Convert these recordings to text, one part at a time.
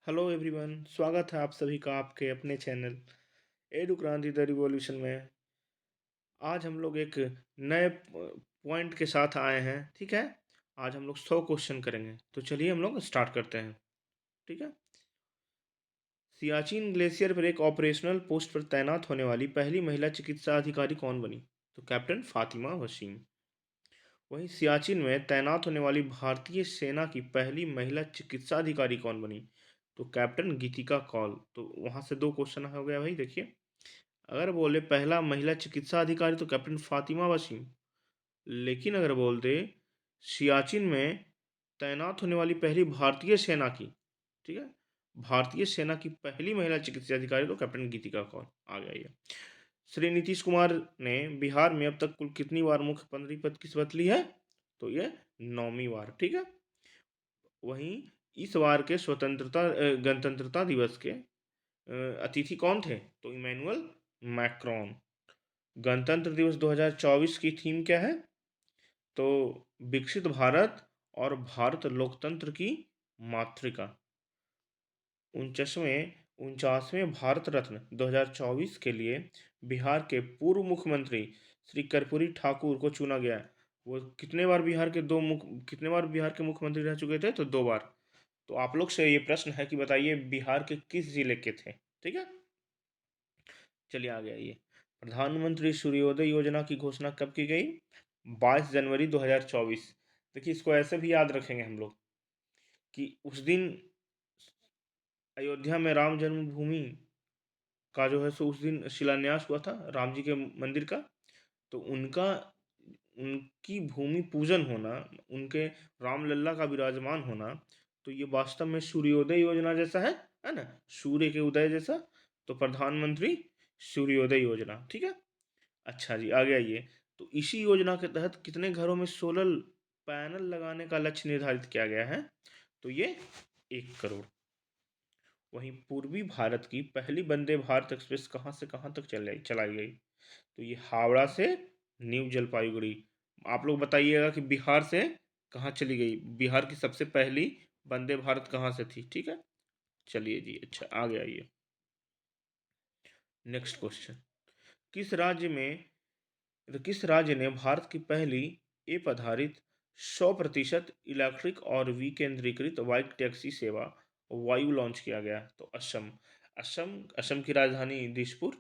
Hello everyone, स्वागत है आप सभी का आपके अपने चैनल एडु क्रांति द रिवॉल्यूशन में। आज हम लोग एक नए पॉइंट के साथ आए हैं। ठीक है, आज हम लोग 100 क्वेश्चन करेंगे, तो चलिए हम लोग स्टार्ट करते हैं। ठीक है। सियाचिन ग्लेशियर पर एक ऑपरेशनल पोस्ट पर तैनात होने वाली पहली महिला चिकित्सा अधिकारी कौन बनी? तो कैप्टन फातिमा वसीम। वहीं सियाचिन में तैनात होने वाली भारतीय सेना की पहली महिला चिकित्सा अधिकारी कौन बनी? तो कैप्टन गीतिका कौल। तो वहां से दो क्वेश्चन हो गया भाई। देखिए, अगर बोले पहला महिला चिकित्सा अधिकारी तो कैप्टन फातिमा वसीम, लेकिन अगर बोल दे सियाचिन में तैनात होने वाली पहली भारतीय सेना की, ठीक है, भारतीय सेना की पहली महिला चिकित्सा अधिकारी तो कैप्टन गीतिका कौल। आ गया ये। श्री नीतीश कुमार ने बिहार में अब तक कुल कितनी बार मुख्यमंत्री पद की शपथ ली है? तो ये 9वीं बार। ठीक है। वहीं इस बार के गणतंत्रता दिवस के अतिथि कौन थे? तो इमैनुअल मैक्रोन। गणतंत्र दिवस 2024 की थीम क्या है? तो विकसित भारत और भारत लोकतंत्र की मातृका। 49वें भारत रत्न 2024 के लिए बिहार के पूर्व मुख्यमंत्री श्री कर्पूरी ठाकुर को चुना गया। वो कितने बार बिहार के मुख्यमंत्री रह चुके थे? तो 2 बार। तो आप लोग से ये प्रश्न है कि बताइए बिहार के किस जिले के थे? ठीक है, चलिए आ गया ये। प्रधानमंत्री सूर्योदय योजना की घोषणा कब की गई? 22 जनवरी 2024। देखिए, इसको ऐसे भी याद रखेंगे हम लोग कि उस दिन अयोध्या में राम जन्मभूमि का जो है सो उस दिन शिलान्यास हुआ था राम जी के मंदिर का। तो उनका उनकी भूमि पूजन होना, उनके रामलल्ला का विराजमान होना, तो ये वास्तव में सूर्योदय योजना जैसा है ना, सूर्य के उदय जैसा। तो प्रधानमंत्री सूर्योदय योजना। ठीक है। अच्छा जी, आ गया ये। तो इसी योजना के तहत कितने घरों में सोलर पैनल लगाने का लक्ष्य निर्धारित किया गया है? तो ये 1 करोड़। वहीं पूर्वी भारत की पहली वंदे भारत एक्सप्रेस कहाँ से कहाँ तक चलाई गई? तो ये हावड़ा से न्यू जलपाईगुड़ी। आप लोग बताइएगा कि बिहार से कहाँ चली गई, बिहार की सबसे पहली वंदे भारत कहाँ से थी? ठीक है, चलिए जी। अच्छा, आ गया ये। Next question. किस राज्य में किस राज्य ने भारत की पहली एप आधारित 100% इलेक्ट्रिक और विकेंद्रीकृत बाइक टैक्सी सेवा वायु लॉन्च किया गया? तो असम। असम की राजधानी दिसपुर।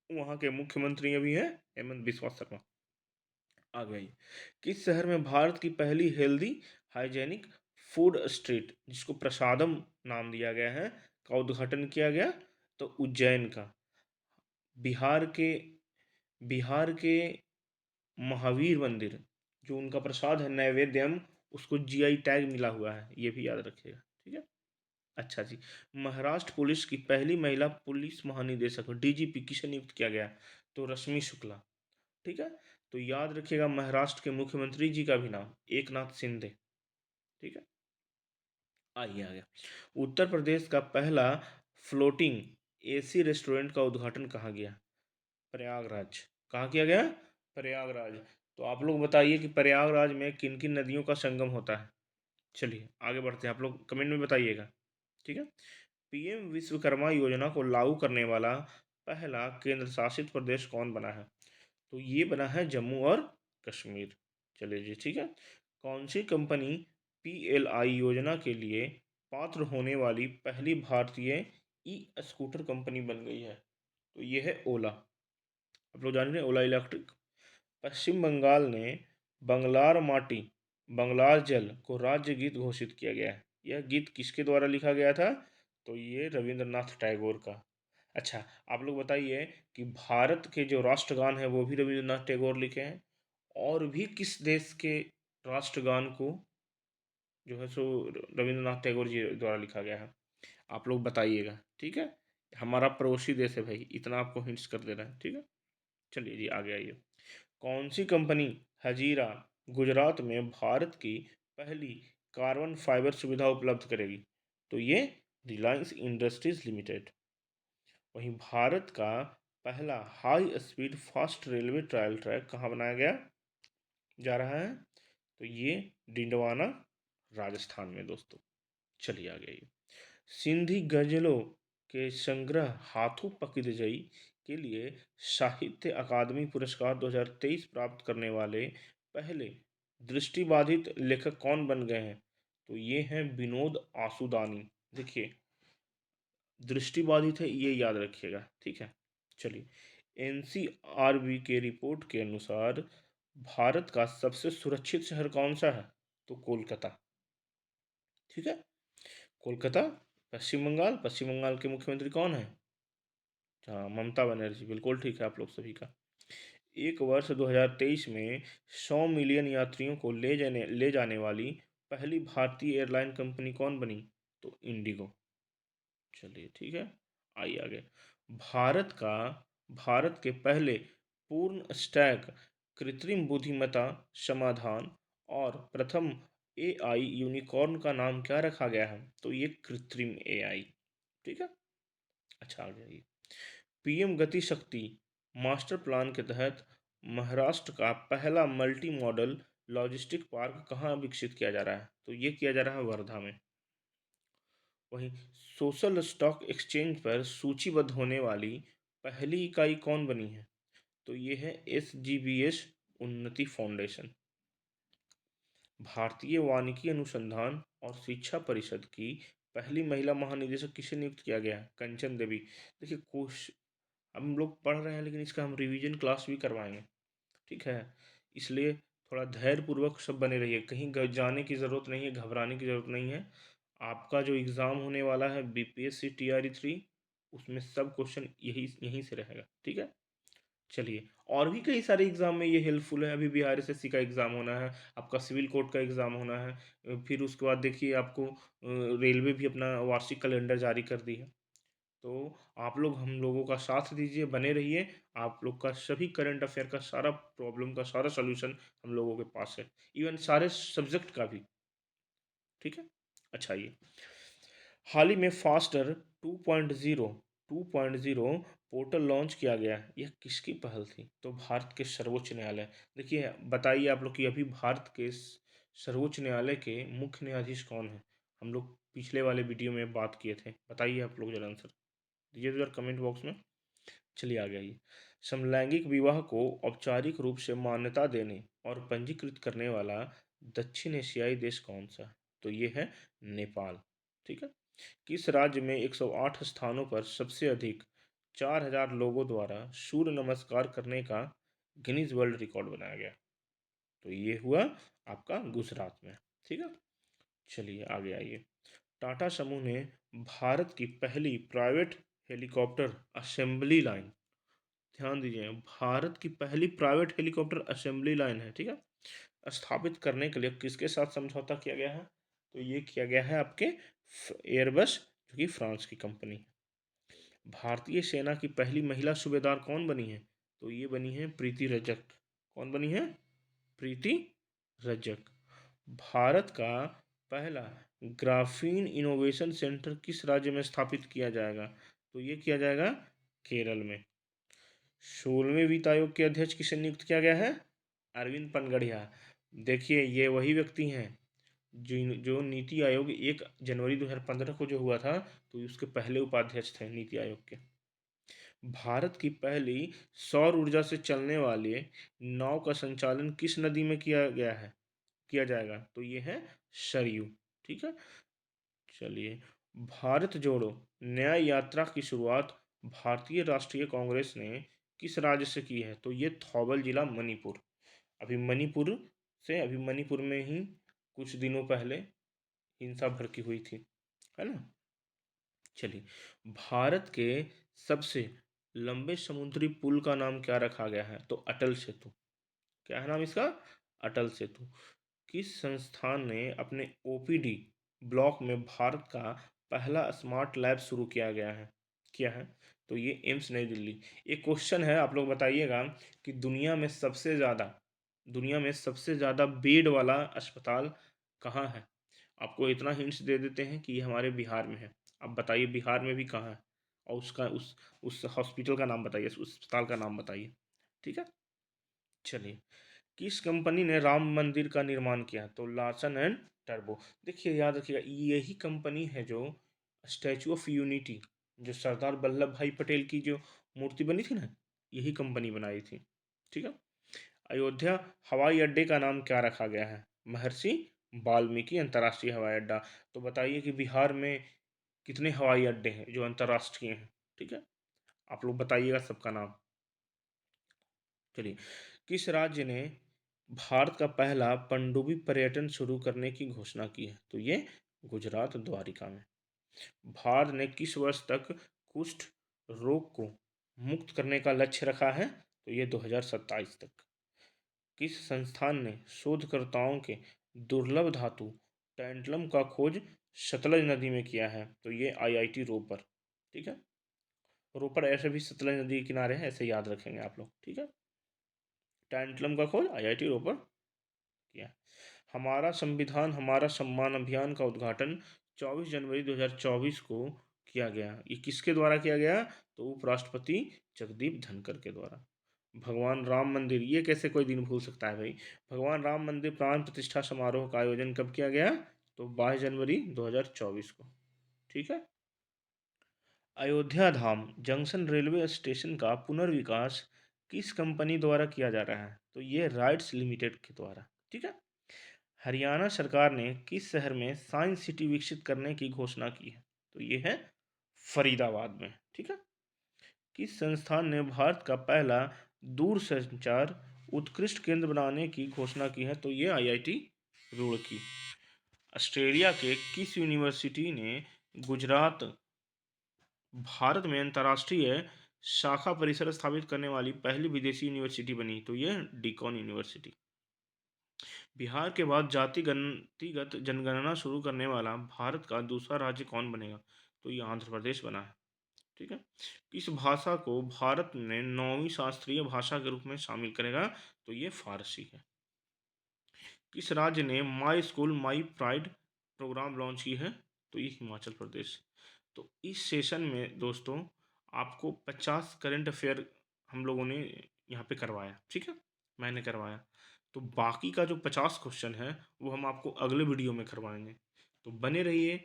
वहाँ के मुख्यमंत्री अभी हैं हेमंत बिस्वा शर्मा। आ गई। किस शहर में भारत की पहली हेल्दी हाइजेनिक फूड स्ट्रीट, जिसको प्रसादम नाम दिया गया है, का उद्घाटन किया गया? तो उज्जैन का। बिहार के बिहार के महावीर मंदिर, जो उनका प्रसाद है नैवेद्यम, उसको जीआई टैग मिला हुआ है, ये भी याद रखिएगा। ठीक है। अच्छा जी। महाराष्ट्र पुलिस की पहली महिला पुलिस महानिदेशक डीजीपी किसे नियुक्त किया गया? तो रश्मि शुक्ला। ठीक है। तो याद रखिएगा महाराष्ट्र के मुख्यमंत्री जी का भी नाम एकनाथ शिंदे। ठीक है। आइए आ गया। उत्तर प्रदेश का पहला फ्लोटिंग एसी रेस्टोरेंट का उद्घाटन कहाँ गया? प्रयागराज। कहाँ किया गया? प्रयागराज। तो आप लोग बताइए कि प्रयागराज में किन किन नदियों का संगम होता है? चलिए आगे बढ़ते हैं, आप लोग कमेंट में बताइएगा। ठीक है। पीएम विश्वकर्मा योजना को लागू करने वाला पहला केंद्र शासित प्रदेश कौन बना है? तो ये बना है जम्मू और कश्मीर। चलिए जी, ठीक है। कौन सी कंपनी पीएलआई योजना के लिए पात्र होने वाली पहली भारतीय ई स्कूटर कंपनी बन गई है? तो ये है ओला। आप लोग जान रहे हैं ओला इलेक्ट्रिक। पश्चिम बंगाल ने बंगलार माटी बंगलार जल को राज्य गीत घोषित किया गया है। यह गीत किसके द्वारा लिखा गया था? तो ये रविंद्रनाथ टैगोर का। अच्छा, आप लोग बताइए कि भारत के जो राष्ट्रगान है वो भी रविंद्रनाथ टैगोर लिखे हैं। और भी किस देश के राष्ट्रगान को जो है सो रविंद्रनाथ टैगोर जी द्वारा लिखा गया है? आप लोग बताइएगा। ठीक है। हमारा पड़ोसी देश है भाई, इतना आपको हिंट्स कर दे रहा है। ठीक है। चलिए जी, आगे आइए। कौन सी कंपनी हजीरा गुजरात में भारत की पहली कार्बन फाइबर सुविधा उपलब्ध करेगी? तो ये रिलायंस इंडस्ट्रीज लिमिटेड। वहीं भारत का पहला high speed fast railway trial track कहाँ बनाया गया जा रहा है? तो ये डिंडवाना राजस्थान में दोस्तों। चलिए आ गई। सिंधी गजलों के संग्रह हाथों पकिद जई के लिए साहित्य अकादमी पुरस्कार 2023 प्राप्त करने वाले पहले दृष्टिबाधित लेखक कौन बन गए हैं? तो ये हैं विनोद आसुदानी। देखिए, दृष्टिबाधित है ये याद रखिएगा, ठीक है। चलिए, एनसीआरबी के रिपोर्ट के अनुसार भारत का सबसे सुरक्षित शहर कौन सा है? तो कोलकाता, ठीक है। कोलकाता, पश्चिम बंगाल के मुख्यमंत्री कौन है? हाँ, ममता बनर्जी, बिल्कुल ठीक है आप लोग सभी का। एक वर्ष 2023 में 100 मिलियन यात्रियों को ले जाने वाली पहली भारतीय एयरलाइन कंपनी कौन बनी? तो इंडिगो। चलिए ठीक है, आइए आगे। भारत का भारत के पहले पूर्ण स्टैक कृत्रिम बुद्धिमत्ता समाधान और प्रथम एआई यूनिकॉर्न का नाम क्या रखा गया है? तो ये कृत्रिम एआई, ठीक है। अच्छा, आ जाइए। पीएम गति शक्ति मास्टर प्लान के तहत महाराष्ट्र का पहला मल्टी मॉडल लॉजिस्टिक पार्क कहाँ विकसित किया जा रहा है? तो ये किया जा रहा है वर्धा में। वहीं सोशल स्टॉक एक्सचेंज पर सूचीबद्ध होने वाली पहली इकाई कौन बनी है? तो ये है एसजीबीएस उन्नति फाउंडेशन। भारतीय वानिकी अनुसंधान और शिक्षा परिषद की पहली महिला महानिदेशक किसे नियुक्त किया गया है? कंचन देवी। देखिए, कोश हम लोग पढ़ रहे हैं लेकिन इसका हम रिवीजन क्लास भी करवाएंगे, ठीक है। इसलिए थोड़ा धैर्यपूर्वक सब बने रहिए, कहीं जाने की ज़रूरत नहीं है, घबराने की ज़रूरत नहीं है। आपका जो एग्ज़ाम होने वाला है बीपीएससी टीआरई 3, उसमें सब क्वेश्चन यही यहीं से रहेगा, ठीक है। चलिए, और भी कई सारे एग्ज़ाम में ये हेल्पफुल है। अभी बिहार एसएससी का एग्ज़ाम होना है, आपका सिविल कोर्ट का एग्ज़ाम होना है। फिर उसके बाद देखिए आपको रेलवे भी अपना वार्षिक कैलेंडर जारी कर दी है। तो आप लोग हम लोगों का साथ दीजिए, बने रहिए। आप लोग का सभी करंट अफेयर का सारा प्रॉब्लम का सारा सॉल्यूशन हम लोगों के पास है, इवन सारे सब्जेक्ट का भी, ठीक है। अच्छा, ये हाल ही में फास्टर 2.0 2.0 पोर्टल लॉन्च किया गया है। यह किसकी पहल थी? तो भारत के सर्वोच्च न्यायालय। देखिए, बताइए आप लोग कि अभी भारत के सर्वोच्च न्यायालय के मुख्य न्यायाधीश कौन है? हम लोग पिछले वाले वीडियो में बात किए थे, बताइए आप लोग जरा आंसर दीजिए तो जरा कमेंट बॉक्स में। चलिए आ गई। समलैंगिक विवाह को औपचारिक रूप से मान्यता देने और पंजीकृत करने वाला दक्षिण एशियाई देश कौन सा है? तो ये है नेपाल, ठीक है। किस राज्य में 108 स्थानों पर सबसे अधिक 4000 लोगों द्वारा सूर्य नमस्कार करने का गिनीज वर्ल्ड रिकॉर्ड बनाया गया? तो ये हुआ आपका गुजरात में, ठीक है। चलिए आगे आइए। टाटा समूह ने भारत की पहली प्राइवेट हेलीकॉप्टर असेंबली लाइन, ध्यान दीजिए, भारत की पहली प्राइवेट हेलीकॉप्टर असेंबली लाइन है, ठीक है, स्थापित करने के लिए किसके साथ समझौता किया गया है? तो ये किया गया है आपके एयरबस, जो कि फ्रांस की कंपनी है। भारतीय सेना की पहली महिला सूबेदार कौन बनी है? तो ये बनी है प्रीति रजक। कौन बनी है? प्रीति रजक। भारत का पहला ग्राफीन इनोवेशन सेंटर किस राज्य में स्थापित किया जाएगा? तो ये किया जाएगा केरल में। 16वें वित्त आयोग के अध्यक्ष किसे नियुक्त किया गया है? अरविंद पनगढ़िया। देखिए, ये वही व्यक्ति हैं जो नीति आयोग 1 जनवरी 2015 को जो हुआ था, तो उसके पहले उपाध्यक्ष थे नीति आयोग के। भारत की पहली सौर ऊर्जा से चलने वाले नाव का संचालन किस नदी में किया जाएगा? तो ये है सरयू, ठीक है। चलिए, भारत जोड़ो न्याय यात्रा की शुरुआत भारतीय राष्ट्रीय कांग्रेस ने किस राज्य से की है? तो ये थौबल जिला मणिपुर। अभी मणिपुर में ही कुछ दिनों पहले हिंसा भड़की हुई थी, है ना। चलिए, भारत के सबसे लंबे समुद्री पुल का नाम क्या रखा गया है? तो अटल सेतु। क्या है नाम इसका? अटल सेतु। किस संस्थान ने अपने ओपीडी ब्लॉक में भारत का पहला स्मार्ट लैब शुरू किया है? तो ये एम्स नई दिल्ली। एक क्वेश्चन है, आप लोग बताइएगा कि दुनिया में सबसे ज़्यादा बेड वाला अस्पताल कहाँ है? आपको इतना हिंट्स दे देते हैं कि ये हमारे बिहार में है। अब बताइए बिहार में भी कहाँ है? और उस हॉस्पिटल का नाम बताइए, उस अस्पताल का नाम बताइए, ठीक है। चलिए, किस कंपनी ने राम मंदिर का निर्माण किया? तो लार्सन एंड टर्बो। देखिए, याद रखिएगा, यही कंपनी है जो स्टैचू ऑफ यूनिटी, जो सरदार वल्लभ भाई पटेल की जो मूर्ति बनी थी ना, यही कंपनी बनाई थी। ठीक है। अयोध्या हवाई अड्डे का नाम क्या रखा गया है? महर्षि वाल्मीकि अंतर्राष्ट्रीय हवाई अड्डा। तो बताइए कि बिहार में कितने हवाई अड्डे हैं जो अंतर्राष्ट्रीय हैं? ठीक है, आप लोग बताइएगा सबका नाम। चलिए, किस राज्य ने भारत का पहला पनडुब्बी पर्यटन शुरू करने की घोषणा की है? तो ये गुजरात द्वारिका में। भारत ने किस वर्ष तक कुष्ठ रोग को मुक्त करने का लक्ष्य रखा है? तो ये 2027 तक। किस संस्थान ने शोधकर्ताओं के दुर्लभ धातु टैंटलम का खोज सतलज नदी में किया है? तो ये आईआईटी रोपर। ठीक है, रोपर ऐसे भी सतलज नदी के किनारे है, ऐसे याद रखेंगे आप लोग। ठीक है, टैंटलम का खोज आईआईटी रोपर किया। हमारा संविधान हमारा सम्मान अभियान का उद्घाटन 24 जनवरी 2024 को किया गया। ये किसके द्वारा किया गया? तो उपराष्ट्रपति जगदीप धनखड़ के द्वारा। भगवान राम मंदिर, ये कैसे कोई दिन भूल सकता है भाई? भगवान राम मंदिर प्राण प्रतिष्ठा समारोह का आयोजन कब किया गया? तो 22 जनवरी 2024 को। ठीक है। अयोध्या धाम जंक्शन रेलवे स्टेशन का पुनर्विकास किस कंपनी द्वारा किया जा रहा है? तो ये राइट्स लिमिटेड के द्वारा। ठीक है। हरियाणा सरकार ने किस शहर में साइंस सिटी विकसित करने की घोषणा की है? तो ये है फरीदाबाद में। ठीक है। किस संस्थान ने भारत का पहला दूरसंचार उत्कृष्ट केंद्र बनाने की घोषणा की है? तो ये आईआईटी रुड़की। ऑस्ट्रेलिया के किस यूनिवर्सिटी ने गुजरात भारत में अंतर्राष्ट्रीय शाखा परिसर स्थापित करने वाली पहली विदेशी यूनिवर्सिटी बनी? तो ये डिकॉन यूनिवर्सिटी। बिहार के बाद जातिगत जनगणना शुरू करने वाला भारत का दूसरा राज्य कौन बनेगा? तो ये आंध्र प्रदेश बना है। ठीक है। किस भाषा को भारत ने नौवीं शास्त्रीय भाषा के रूप में शामिल करेगा? तो ये फारसी है। किस राज्य ने my school my pride programme launch की है? तो ये हिमाचल प्रदेश। तो इस सेशन में दोस्तों आपको 50 करंट अफेयर हम लोगों ने यहाँ पे करवाया। ठीक है, मैंने करवाया। तो बाकी का जो 50 क्वेश्चन है वो हम आपको अगले वीडियो में करवाएंगे। तो बने रहिए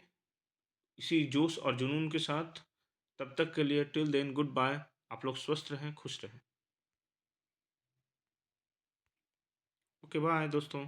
इसी जोश और जुनून के साथ। तब तक के लिए टिल देन गुड बाय। आप लोग स्वस्थ रहें, खुश रहें। ओके बाय दोस्तों।